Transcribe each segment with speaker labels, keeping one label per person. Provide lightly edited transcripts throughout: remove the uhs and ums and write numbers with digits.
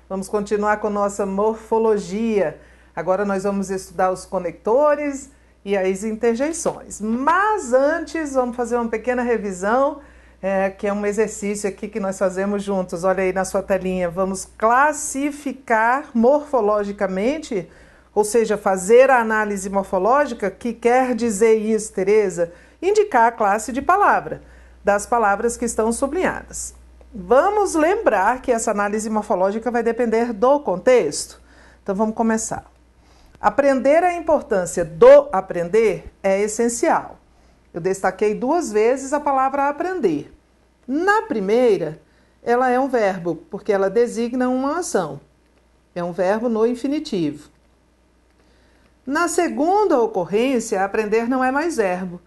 Speaker 1: Vamos continuar com nossa morfologia. Agora nós vamos estudar os conectores e as interjeições. Mas antes, vamos fazer uma pequena revisão, que é um exercício aqui que nós fazemos juntos. Olha aí na sua telinha. Vamos classificar morfologicamente, ou seja, fazer a análise morfológica. Que quer dizer isso, Tereza? Indicar a classe de palavra, das palavras que estão sublinhadas. Vamos lembrar que essa análise morfológica vai depender do contexto. Então vamos começar. Aprender a importância do aprender é essencial. Eu destaquei 2 vezes a palavra aprender. Na primeira, ela é um verbo, porque ela designa uma ação. É um verbo no infinitivo. Na segunda ocorrência, aprender não é mais verbo.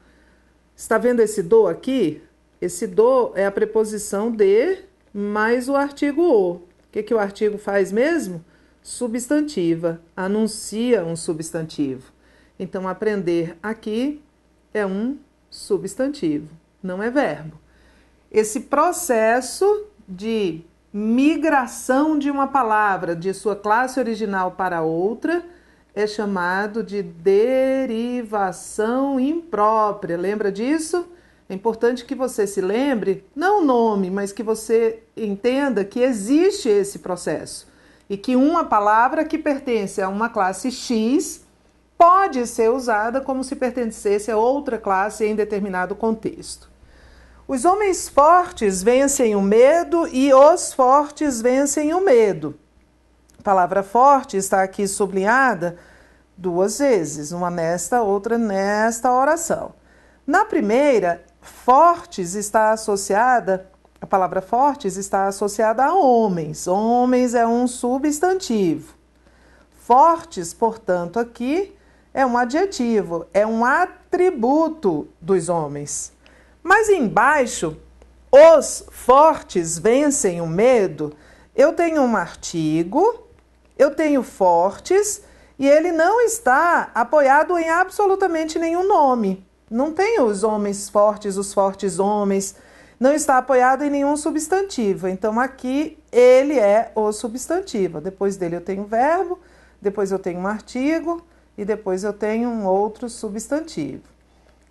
Speaker 1: Está vendo esse do aqui? Esse do é a preposição de mais o artigo o. O que o artigo faz mesmo? Substantiva, anuncia um substantivo. Então, aprender aqui é um substantivo, não é verbo. Esse processo de migração de uma palavra de sua classe original para outra é chamado de derivação imprópria. Lembra disso? É importante que você se lembre, não o nome, mas que você entenda que existe esse processo e que uma palavra que pertence a uma classe X pode ser usada como se pertencesse a outra classe em determinado contexto. Os homens fortes vencem o medo e os fortes vencem o medo. A palavra forte está aqui sublinhada 2 vezes, uma nesta, outra nesta oração. Na primeira, fortes está associada, a palavra fortes está associada a homens. Homens é um substantivo. Fortes, portanto, aqui é um adjetivo, é um atributo dos homens. Mas embaixo, os fortes vencem o medo, eu tenho um artigo, eu tenho fortes, e ele não está apoiado em absolutamente nenhum nome. Não tem os homens fortes, os fortes homens, não está apoiado em nenhum substantivo. Então, aqui, ele é o substantivo. Depois dele eu tenho verbo, depois eu tenho um artigo e depois eu tenho um outro substantivo.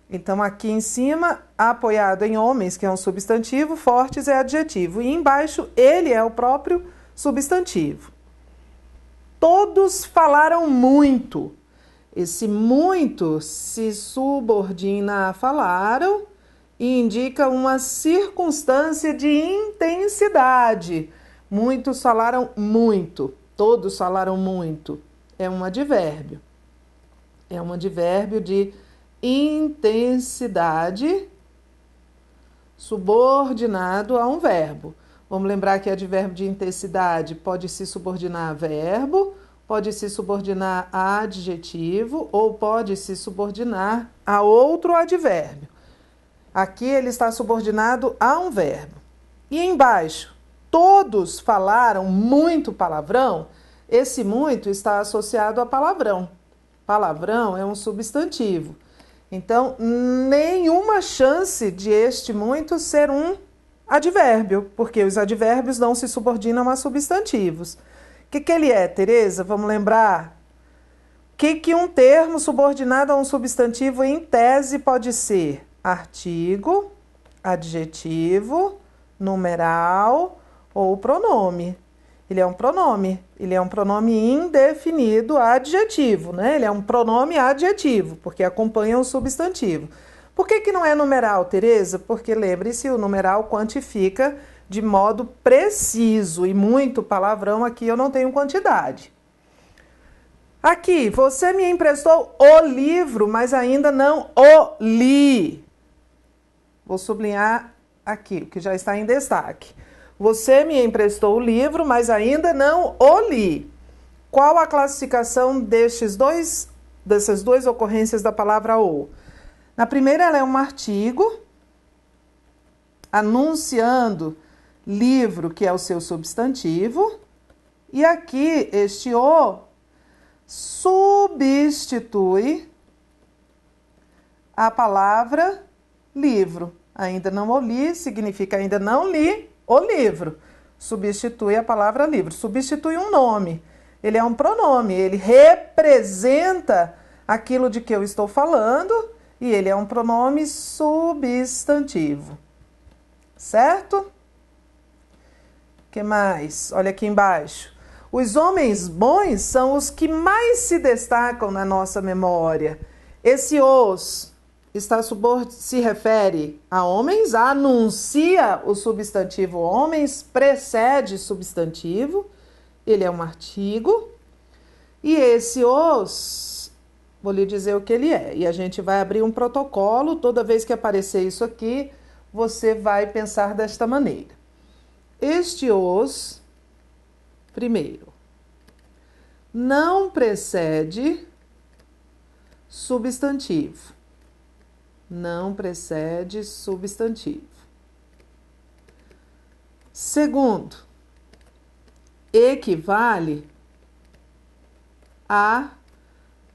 Speaker 1: Então, aqui em cima, apoiado em homens, que é um substantivo, fortes é adjetivo. E embaixo, ele é o próprio substantivo. Todos falaram muito. Esse muito se subordina a falaram e indica uma circunstância de intensidade. Muitos falaram muito, todos falaram muito. É um advérbio. É um advérbio de intensidade subordinado a um verbo. Vamos lembrar que advérbio de intensidade pode se subordinar a verbo, pode se subordinar a adjetivo ou pode se subordinar a outro advérbio. Aqui ele está subordinado a um verbo. E embaixo, todos falaram muito palavrão. Esse muito está associado a palavrão. Palavrão é um substantivo. Então, nenhuma chance de este muito ser um advérbio, porque os advérbios não se subordinam a substantivos. O que ele é, Tereza? Vamos lembrar? O que um termo subordinado a um substantivo em tese pode ser? Artigo, adjetivo, numeral ou pronome. Ele é um pronome indefinido adjetivo, né? Ele é um pronome adjetivo, porque acompanha o substantivo. Por que não é numeral, Tereza? Porque lembre-se, o numeral quantifica de modo preciso e muito palavrão aqui eu não tenho quantidade. Aqui, você me emprestou o livro, mas ainda não o li. Vou sublinhar aqui, o que já está em destaque. Você me emprestou o livro, mas ainda não o li. Qual a classificação dessas 2 ocorrências da palavra o? Na primeira, ela é um artigo anunciando livro, que é o seu substantivo. E aqui, este o substitui a palavra livro. Ainda não o li significa ainda não li o livro. substitui a palavra livro, substitui um nome. Ele é um pronome, ele representa aquilo de que eu estou falando e ele é um pronome substantivo. Certo? O que mais? Olha aqui embaixo. Os homens bons são os que mais se destacam na nossa memória. Esse os se refere a homens, anuncia o substantivo homens, precede substantivo, ele é um artigo. E esse os, vou lhe dizer o que ele é. E a gente vai abrir um protocolo, toda vez que aparecer isso aqui, você vai pensar desta maneira. Este os, primeiro, não precede substantivo. Não precede substantivo. Segundo, equivale a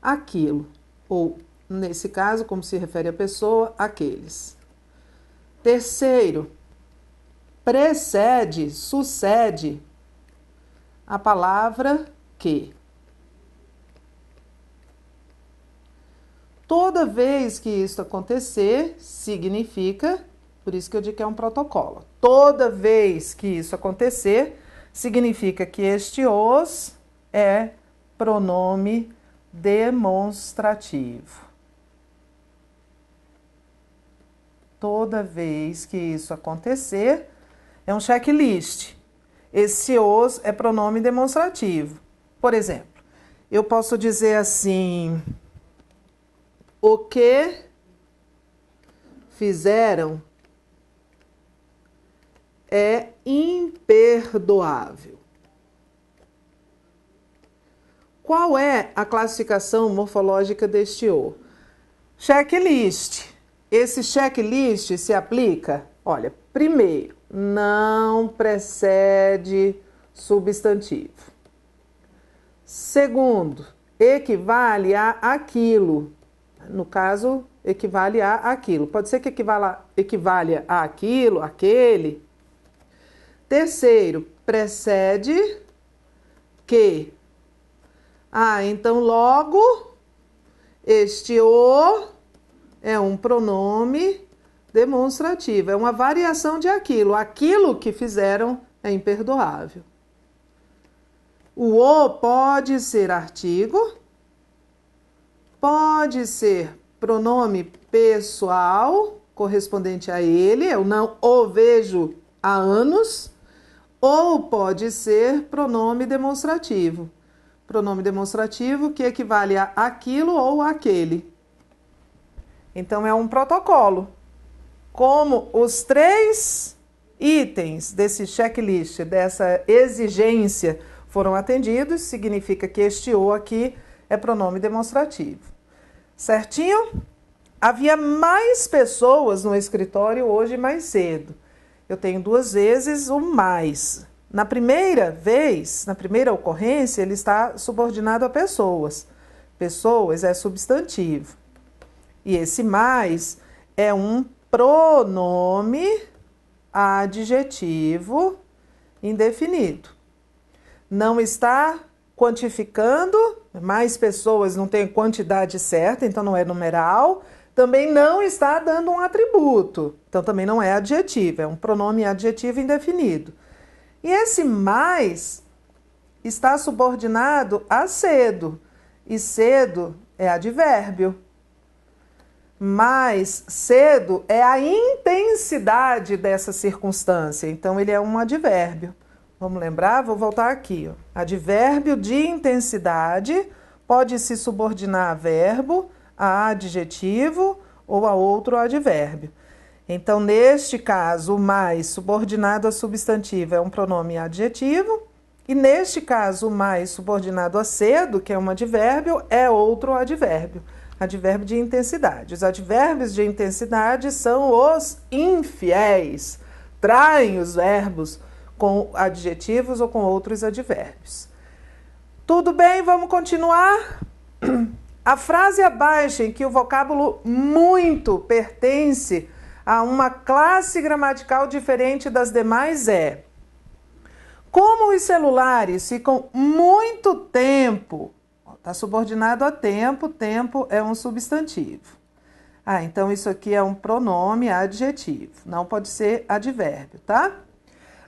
Speaker 1: aquilo. Ou, nesse caso, como se refere à pessoa, aqueles. Terceiro, precede, sucede a palavra que. Toda vez que isso acontecer, significa, por isso que eu digo que é um protocolo. Toda vez que isso acontecer, significa que este os é pronome demonstrativo. Toda vez que isso acontecer, é um checklist. Esse os é pronome demonstrativo. Por exemplo, eu posso dizer assim: o que fizeram é imperdoável. Qual é a classificação morfológica deste o? Checklist. Esse checklist se aplica, olha, primeiro, não precede substantivo. Segundo, equivale a aquilo. No caso, equivale a aquilo. Pode ser que equivale a aquilo, aquele. Terceiro, precede que. Então logo, este o é um pronome demonstrativo. É uma variação de aquilo. Aquilo que fizeram é imperdoável. O o pode ser artigo, pode ser pronome pessoal, correspondente a ele, eu não o vejo há anos, ou pode ser pronome demonstrativo. Pronome demonstrativo que equivale a aquilo ou aquele. Então, é um protocolo. Como os 3 itens desse checklist, dessa exigência, foram atendidos, significa que este o aqui é pronome demonstrativo. Certinho? Havia mais pessoas no escritório hoje mais cedo. Eu tenho 2 vezes o mais. Na primeira vez, na primeira ocorrência, ele está subordinado a pessoas. Pessoas é substantivo. E esse mais é um pronome adjetivo indefinido. Não está quantificando, mais pessoas não tem quantidade certa, então não é numeral. Também não está dando um atributo, então também não é adjetivo, é um pronome adjetivo indefinido. E esse mais está subordinado a cedo, e cedo é advérbio. Mais cedo é a intensidade dessa circunstância, então ele é um advérbio. Vamos lembrar? Vou voltar aqui. Advérbio de intensidade pode se subordinar a verbo, a adjetivo ou a outro advérbio. Então, neste caso, o mais subordinado a substantivo é um pronome adjetivo, e neste caso, o mais subordinado a cedo, que é um advérbio, é outro advérbio. Advérbio de intensidade. Os advérbios de intensidade são os infiéis, traem os verbos com adjetivos ou com outros advérbios. Tudo bem? Vamos continuar? A frase abaixo, em que o vocábulo muito pertence a uma classe gramatical diferente das demais, é: Como os celulares ficam muito tempo, está subordinado a tempo, tempo é um substantivo. Ah, então isso aqui é um pronome adjetivo, não pode ser advérbio, tá?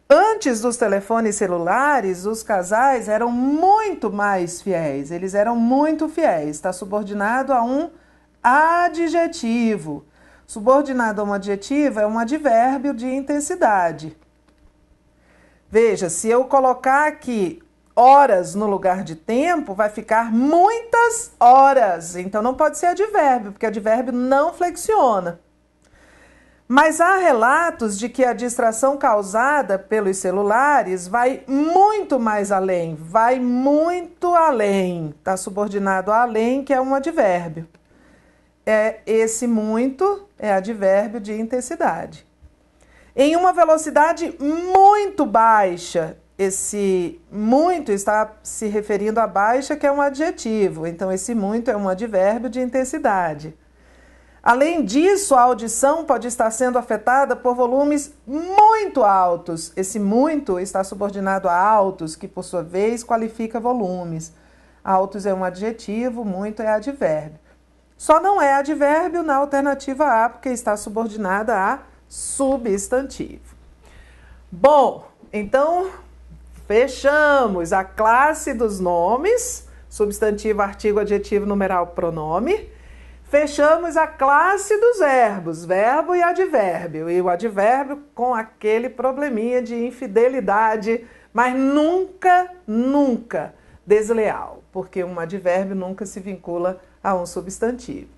Speaker 1: Antes dos telefones celulares, os casais eram muito mais fiéis, eles eram muito fiéis, está subordinado a um adjetivo. Subordinado a um adjetivo é um advérbio de intensidade. Veja, se eu colocar aqui horas no lugar de tempo, vai ficar muitas horas. Então não pode ser advérbio, porque advérbio não flexiona. Mas há relatos de que a distração causada pelos celulares vai muito mais além, vai muito além. Está subordinado a além, que é um advérbio. Esse muito é advérbio de intensidade. Em uma velocidade muito baixa, esse muito está se referindo a baixa, que é um adjetivo. Então, esse muito é um advérbio de intensidade. Além disso, a audição pode estar sendo afetada por volumes muito altos. Esse muito está subordinado a altos, que por sua vez qualifica volumes. Altos é um adjetivo, muito é advérbio. Só não é advérbio na alternativa A, porque está subordinada a substantivo. Bom, então fechamos a classe dos nomes, substantivo, artigo, adjetivo, numeral, pronome. Fechamos a classe dos verbos, verbo e advérbio. E o advérbio com aquele probleminha de infidelidade, mas nunca, nunca desleal, porque um advérbio nunca se vincula a um substantivo.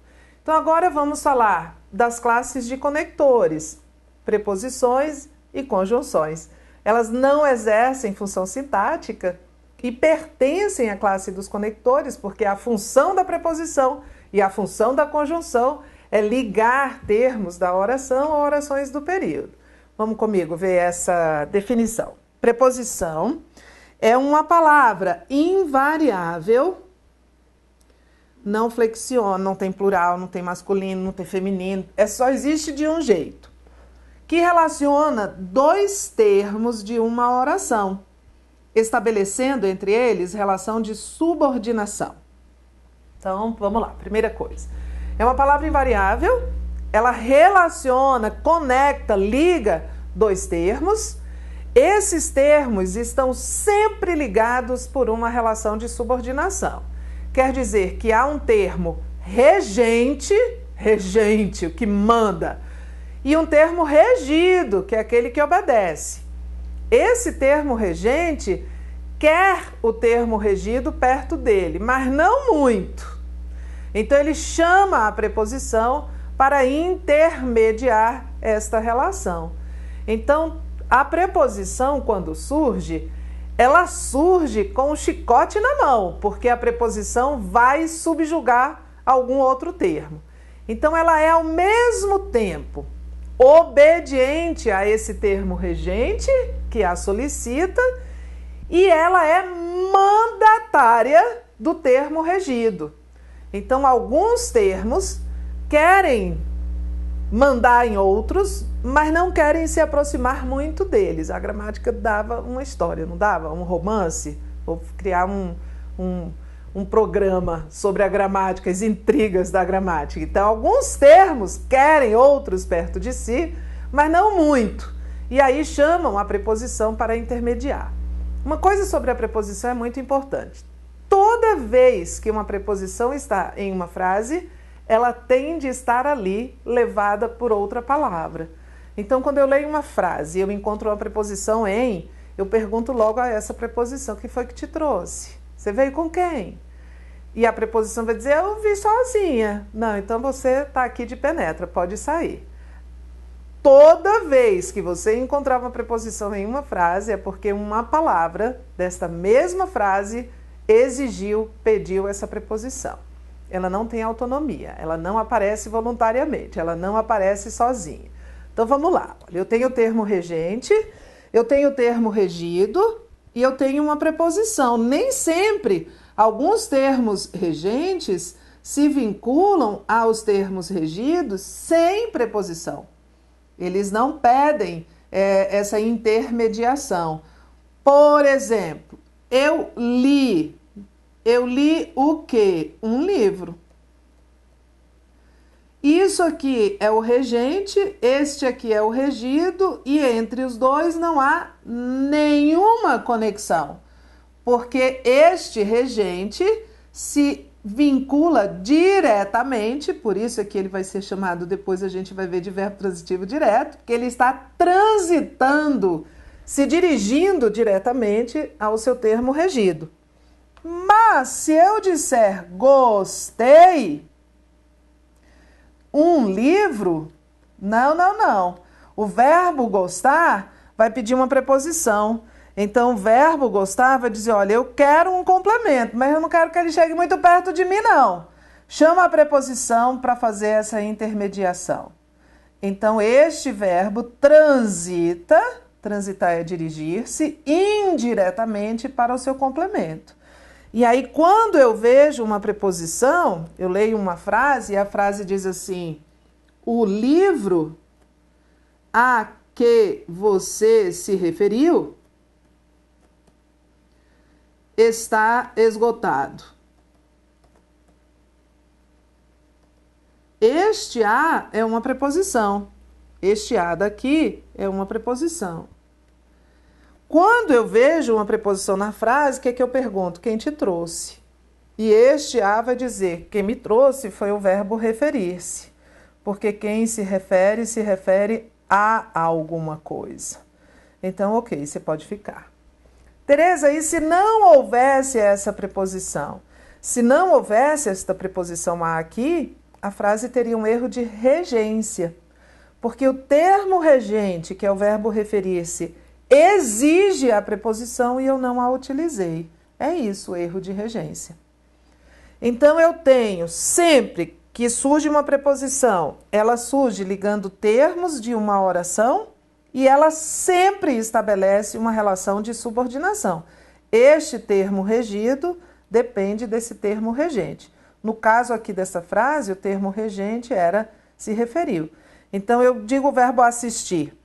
Speaker 1: Então agora vamos falar das classes de conectores, preposições e conjunções. Elas não exercem função sintática e pertencem à classe dos conectores, porque a função da preposição e a função da conjunção é ligar termos da oração a orações do período. Vamos comigo ver essa definição. Preposição é uma palavra invariável, não flexiona, não tem plural, não tem masculino, não tem feminino, só existe de um jeito, que relaciona dois termos de uma oração, estabelecendo entre eles relação de subordinação. Então, vamos lá. Primeira coisa. É uma palavra invariável, ela relaciona, conecta, liga dois termos. Esses termos estão sempre ligados por uma relação de subordinação. Quer dizer que há um termo regente, regente, o que manda, e um termo regido, que é aquele que obedece. Esse termo regente quer o termo regido perto dele, mas não muito. Então, ele chama a preposição para intermediar esta relação. Então, a preposição, quando surge, ela surge com o chicote na mão, porque a preposição vai subjugar algum outro termo. Então, ela é ao mesmo tempo obediente a esse termo regente, que a solicita, e ela é mandatária do termo regido. Então, alguns termos querem mandar em outros, mas não querem se aproximar muito deles. A gramática dava uma história, não dava? Um romance? Vou criar um programa sobre a gramática, as intrigas da gramática. Então, alguns termos querem outros perto de si, mas não muito. E aí chamam a preposição para intermediar. Uma coisa sobre a preposição é muito importante. Toda vez que uma preposição está em uma frase, ela tem de estar ali levada por outra palavra. Então, quando eu leio uma frase e eu encontro uma preposição em, eu pergunto logo a essa preposição: que foi que te trouxe? Você veio com quem? E a preposição vai dizer: eu vim sozinha. Não, então você está aqui de penetra, pode sair. Toda vez que você encontrar uma preposição em uma frase, é porque uma palavra desta mesma frase pediu essa preposição. Ela não tem autonomia, ela não aparece voluntariamente, ela não aparece sozinha. Então vamos lá. Eu tenho o termo regente, eu tenho o termo regido e eu tenho uma preposição. Nem sempre alguns termos regentes se vinculam aos termos regidos sem preposição. Eles não pedem essa intermediação. Por exemplo, eu li. Eu li o quê? Um livro. Isso aqui é o regente, este aqui é o regido, e entre os dois não há nenhuma conexão, porque este regente se vincula diretamente, por isso é que ele vai ser chamado, depois a gente vai ver de verbo transitivo direto, porque ele está transitando, se dirigindo diretamente ao seu termo regido. Mas se eu disser gostei, um livro, não. O verbo gostar vai pedir uma preposição. Então, o verbo gostar vai dizer, olha, eu quero um complemento, mas eu não quero que ele chegue muito perto de mim, não. Chama a preposição para fazer essa intermediação. Então, este verbo transita, transitar é dirigir-se, indiretamente para o seu complemento. E aí, quando eu vejo uma preposição, eu leio uma frase e a frase diz assim, o livro a que você se referiu está esgotado. Este a é uma preposição. Este a daqui é uma preposição. Quando eu vejo uma preposição na frase, o que é que eu pergunto? Quem te trouxe? E este a vai dizer, quem me trouxe foi o verbo referir-se. Porque quem se refere a alguma coisa. Então, ok, você pode ficar. Tereza, e se não houvesse essa preposição? Se não houvesse esta preposição a aqui, a frase teria um erro de regência. Porque o termo regente, que é o verbo referir-se, exige a preposição e eu não a utilizei. É isso, o erro de regência. Então, eu tenho sempre que surge uma preposição, ela surge ligando termos de uma oração e ela sempre estabelece uma relação de subordinação. Este termo regido depende desse termo regente. No caso aqui dessa frase, o termo regente era se referiu. Então, eu digo o verbo assistir.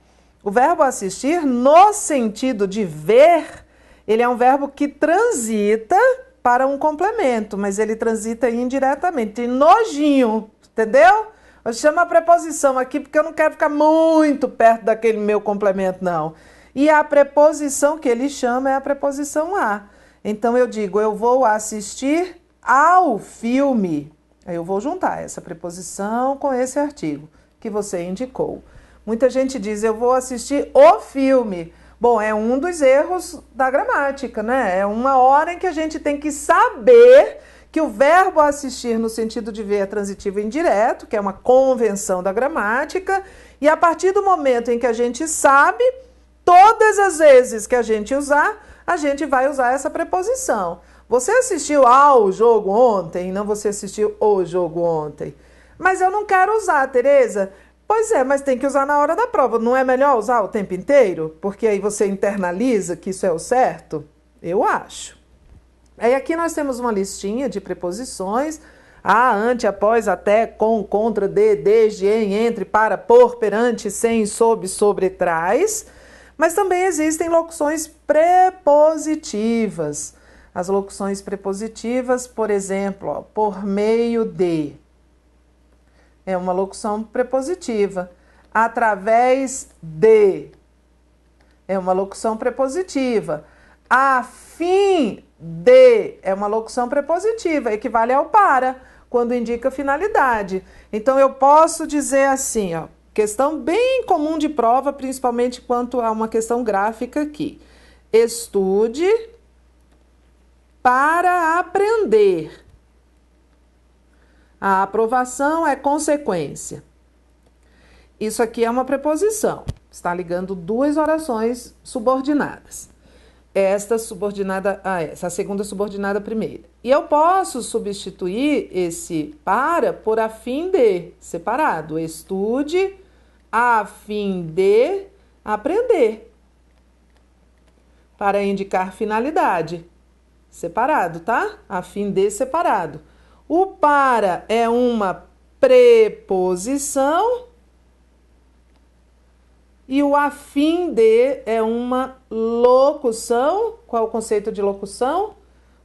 Speaker 1: O verbo assistir, no sentido de ver, ele é um verbo que transita para um complemento, mas ele transita indiretamente, nojinho, entendeu? Eu chamo a preposição aqui porque eu não quero ficar muito perto daquele meu complemento, não. E a preposição que ele chama é a preposição a. Então, eu digo, eu vou assistir ao filme. Aí eu vou juntar essa preposição com esse artigo que você indicou. Muita gente diz, eu vou assistir o filme. Bom, é um dos erros da gramática, né? É uma hora em que a gente tem que saber que o verbo assistir no sentido de ver é transitivo indireto, que é uma convenção da gramática, e a partir do momento em que a gente sabe, todas as vezes que a gente vai usar essa preposição. Você assistiu ao jogo ontem, não você assistiu o jogo ontem. Mas eu não quero usar, Tereza. Pois é, mas tem que usar na hora da prova. Não é melhor usar o tempo inteiro? Porque aí você internaliza que isso é o certo? Eu acho. Aí aqui nós temos uma listinha de preposições. A, ante, após, até, com, contra, de, desde, em, entre, para, por, perante, sem, sob, sobre, trás. Mas também existem locuções prepositivas. As locuções prepositivas, por exemplo, ó, por meio de. É uma locução prepositiva. Através de. É uma locução prepositiva. A fim de. É uma locução prepositiva. Equivale ao para, quando indica finalidade. Então, eu posso dizer assim, ó. Questão bem comum de prova, principalmente quanto a uma questão gráfica aqui. Estude para aprender. A aprovação é consequência. Isso aqui é uma preposição. Está ligando duas orações subordinadas. Esta subordinada a essa, a segunda subordinada à primeira. E eu posso substituir esse para por a fim de, separado. Estude a fim de aprender. Para indicar finalidade. Separado, tá? A fim de separado. O para é uma preposição E o a fim de é uma locução. Qual é o conceito de locução?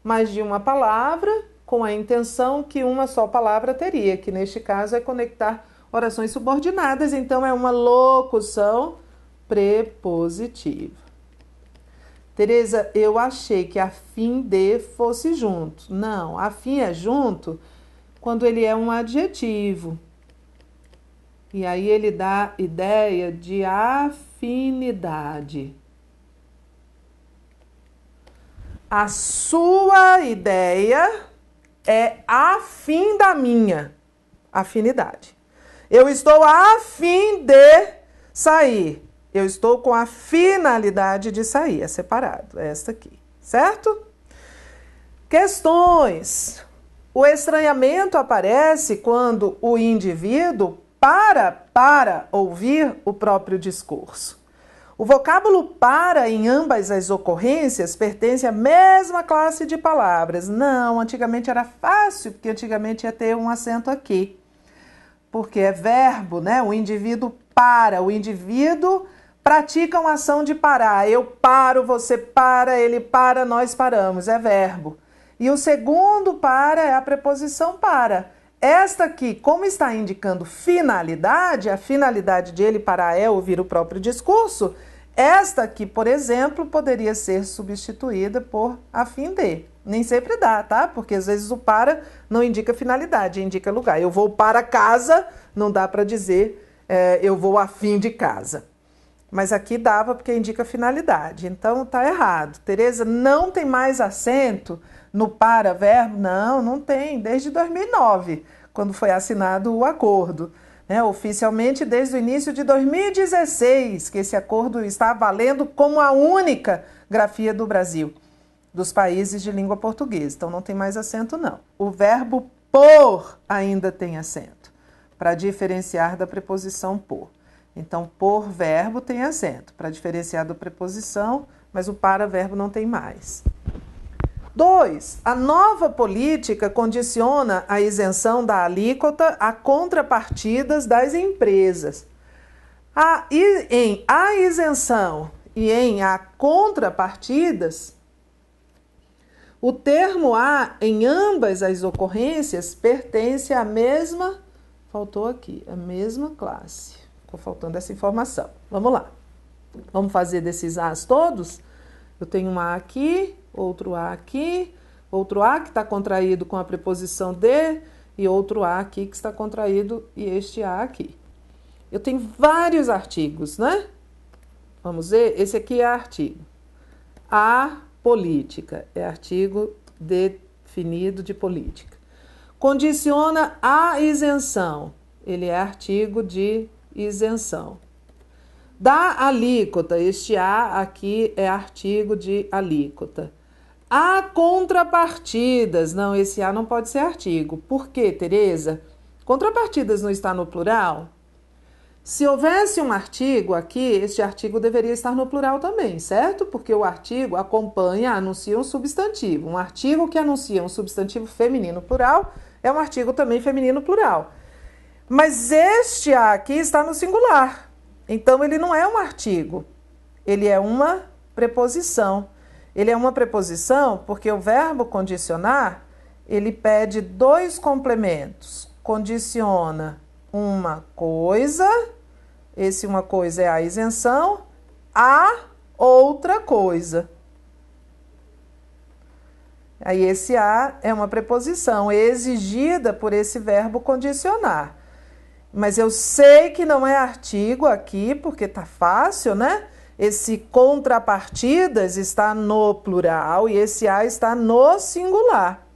Speaker 1: Mais de uma palavra com a intenção que uma só palavra teria, que neste caso é conectar orações subordinadas, então é uma locução prepositiva. Tereza, eu achei que a fim de fosse junto. Não, a fim é junto quando ele é um adjetivo. E aí ele dá ideia de afinidade. A sua ideia é afim da minha afinidade. Eu estou a fim de sair. Eu estou com a finalidade de sair. É separado, é esta aqui, certo? Questões. O estranhamento aparece quando o indivíduo para ouvir o próprio discurso. O vocábulo para em ambas as ocorrências pertence à mesma classe de palavras. Não, antigamente era fácil, porque antigamente ia ter um acento aqui. Porque é verbo, né? O indivíduo para, o indivíduo pratica uma ação de parar. Eu paro, você para, ele para, nós paramos. É verbo. E o segundo para é a preposição para. Esta aqui, como está indicando finalidade, a finalidade de ele parar é ouvir o próprio discurso, esta aqui, por exemplo, poderia ser substituída por a fim de. Nem sempre dá, tá? Porque às vezes o para não indica finalidade, indica lugar. Eu vou para casa, não dá para dizer eu vou a fim de casa. Mas aqui dava porque indica finalidade. Então tá errado. Tereza, não tem mais acento no para verbo? Não, não tem. Desde 2009, quando foi assinado o acordo. Oficialmente desde o início de 2016, que esse acordo está valendo como a única grafia do Brasil, dos países de língua portuguesa. Então não tem mais acento, não. O verbo por ainda tem acento, para diferenciar da preposição por. Então, por verbo tem acento, para diferenciar da preposição, mas o para verbo não tem mais. 2. A nova política condiciona a isenção da alíquota a contrapartidas das empresas. Em a isenção e em a contrapartidas, o termo a em ambas as ocorrências pertence à mesma, faltou aqui, a mesma classe. Ficou faltando essa informação. Vamos lá. Vamos fazer desses as todos? Eu tenho um a aqui, outro a aqui, outro a que está contraído com a preposição de e outro a aqui que está contraído e este a aqui. Eu tenho vários artigos, né? Vamos ver, esse aqui é artigo. A política é artigo definido de política. Condiciona a isenção, ele é artigo de isenção. Da alíquota, este a aqui é artigo de alíquota. Há contrapartidas, não, esse a não pode ser artigo. Por quê, Tereza? Contrapartidas não está no plural? Se houvesse um artigo aqui, este artigo deveria estar no plural também, certo? Porque o artigo acompanha, anuncia um substantivo. Um artigo que anuncia um substantivo feminino plural é um artigo também feminino plural. Mas este a aqui está no singular. Então, ele não é um artigo, ele é uma preposição. Ele é uma preposição porque o verbo condicionar, ele pede dois complementos. Condiciona uma coisa, esse uma coisa é a isenção, a outra coisa. Aí esse a é uma preposição exigida por esse verbo condicionar. Mas eu sei que não é artigo aqui, porque tá fácil, né? Esse contrapartidas está no plural e esse a está no singular.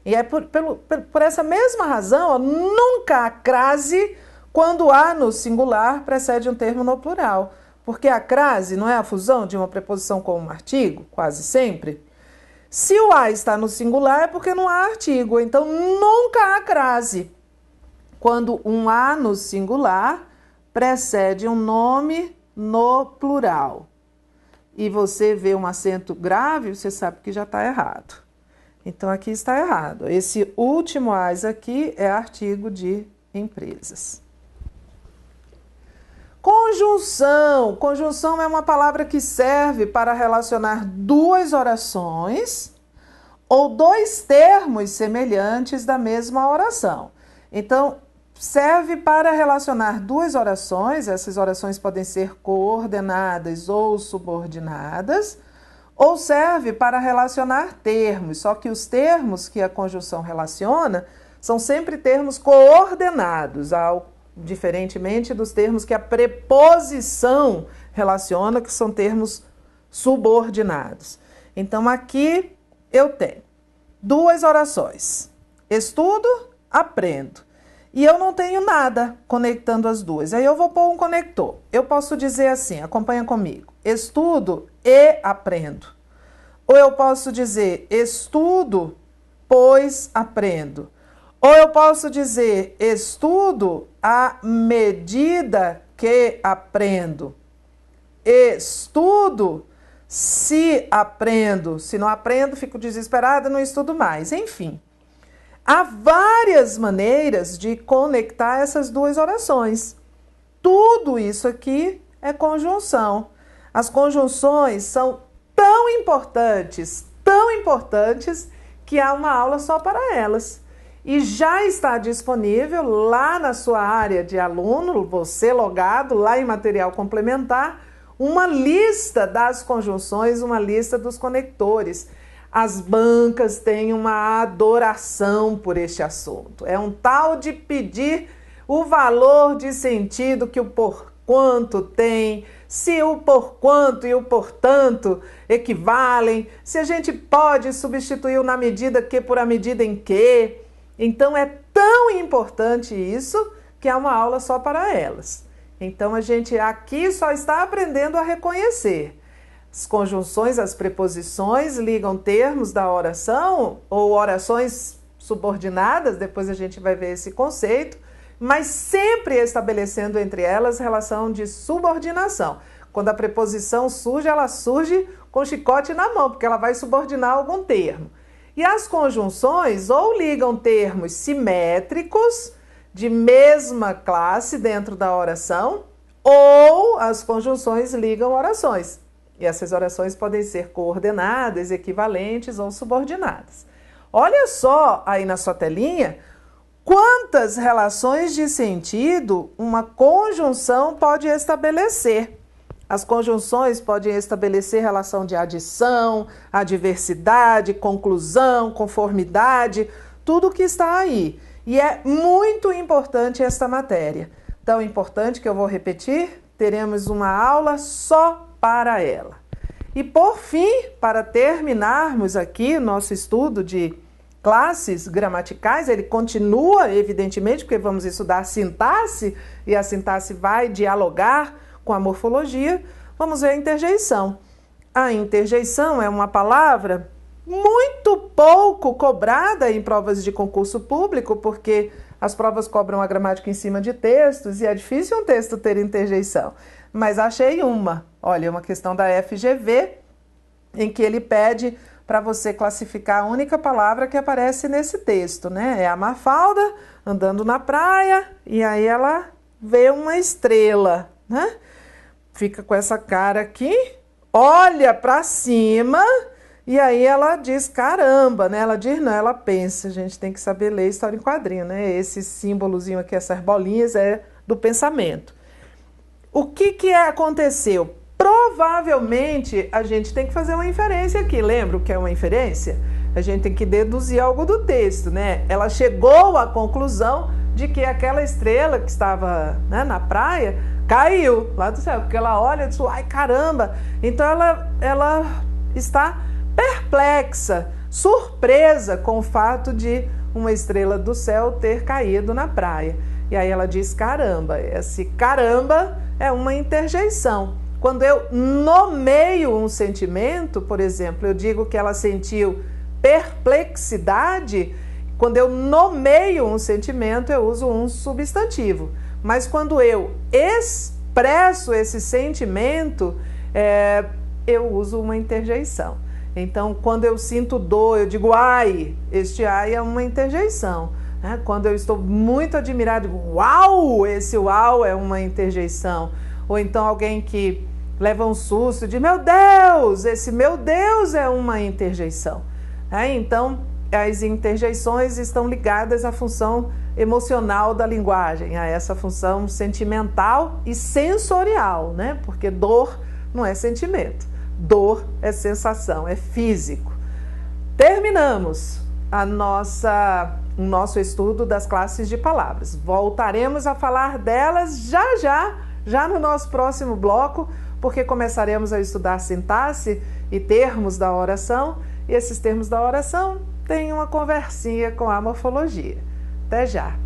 Speaker 1: E é por essa mesma razão, ó, nunca há crase quando há no singular precede um termo no plural. Porque a crase não é a fusão de uma preposição com um artigo, quase sempre. Se o a está no singular é porque não há artigo, então nunca há crase quando um a no singular precede um nome no plural. E você vê um acento grave, você sabe que já está errado. Então, aqui está errado. Esse último as aqui é artigo de empresas. Conjunção. Conjunção é uma palavra que serve para relacionar duas orações ou dois termos semelhantes da mesma oração. Então, serve para relacionar duas orações. Essas orações podem ser coordenadas ou subordinadas, ou serve para relacionar termos, só que os termos que a conjunção relaciona são sempre termos coordenados, diferentemente dos termos que a preposição relaciona, que são termos subordinados. Então, aqui eu tenho duas orações. Estudo, aprendo. E eu não tenho nada conectando as duas. Aí eu vou pôr um conector. Eu posso dizer assim, acompanha comigo. Estudo e aprendo. Ou eu posso dizer estudo, pois aprendo. Ou eu posso dizer estudo à medida que aprendo. Estudo se aprendo. Se não aprendo, fico desesperada, não estudo mais. Enfim, há várias maneiras de conectar essas duas orações. Tudo isso aqui é conjunção. As conjunções são tão importantes, que há uma aula só para elas. E já está disponível lá na sua área de aluno, você logado lá em material complementar, uma lista das conjunções, uma lista dos conectores. As bancas têm uma adoração por este assunto. É um tal de pedir o valor de sentido que o porquanto tem, se o porquanto e o portanto equivalem, se a gente pode substituir o na medida que por a medida em que. Então é tão importante isso que há uma aula só para elas. Então a gente aqui só está aprendendo a reconhecer. As conjunções, as preposições ligam termos da oração ou orações subordinadas, depois a gente vai ver esse conceito, mas sempre estabelecendo entre elas relação de subordinação. Quando a preposição surge, ela surge com chicote na mão, porque ela vai subordinar algum termo. E as conjunções ou ligam termos simétricos de mesma classe dentro da oração, ou as conjunções ligam orações. E essas orações podem ser coordenadas, equivalentes ou subordinadas. Olha só aí na sua telinha quantas relações de sentido uma conjunção pode estabelecer. As conjunções podem estabelecer relação de adição, adversidade, conclusão, conformidade, tudo que está aí. E é muito importante esta matéria. Tão importante que eu vou repetir, teremos uma aula só para ela. E por fim, para terminarmos aqui nosso estudo de classes gramaticais, ele continua, evidentemente, porque vamos estudar sintaxe, e a sintaxe vai dialogar com a morfologia. Vamos ver a interjeição. A interjeição é uma palavra muito pouco cobrada em provas de concurso público, porque as provas cobram a gramática em cima de textos e é difícil um texto ter interjeição. Mas achei uma. Olha, uma questão da FGV, em que ele pede para você classificar a única palavra que aparece nesse texto, né? É a Mafalda andando na praia e aí ela vê uma estrela, né? Fica com essa cara aqui, olha para cima e aí ela diz caramba, né? Ela diz não, ela pensa. A gente tem que saber ler história em quadrinho, né? Esse símbolozinho aqui, essas bolinhas é do pensamento. O que aconteceu? Provavelmente a gente tem que fazer uma inferência aqui. Lembra o que é uma inferência? A gente tem que deduzir algo do texto, né? Ela chegou à conclusão de que aquela estrela que estava, né, na praia caiu lá do céu, porque ela olha e diz, ai caramba. Então ela está perplexa, surpresa com o fato de uma estrela do céu ter caído na praia. E aí ela diz caramba. Esse caramba é uma interjeição. Quando eu nomeio um sentimento, por exemplo, eu digo que ela sentiu perplexidade. Quando eu nomeio um sentimento, eu uso um substantivo. Mas quando eu expresso esse sentimento, eu uso uma interjeição. Então, quando eu sinto dor, eu digo ai. Este ai é uma interjeição. Quando eu estou muito admirado, eu digo uau. Esse uau é uma interjeição. ou então alguém que leva um susto de meu Deus, esse meu Deus é uma interjeição. Então, as interjeições estão ligadas à função emocional da linguagem, a essa função sentimental e sensorial, né? Porque dor não é sentimento, dor é sensação, é físico. Terminamos o nosso estudo das classes de palavras. Voltaremos a falar delas já no nosso próximo bloco, porque começaremos a estudar sintaxe e termos da oração, e esses termos da oração têm uma conversinha com a morfologia. Até já!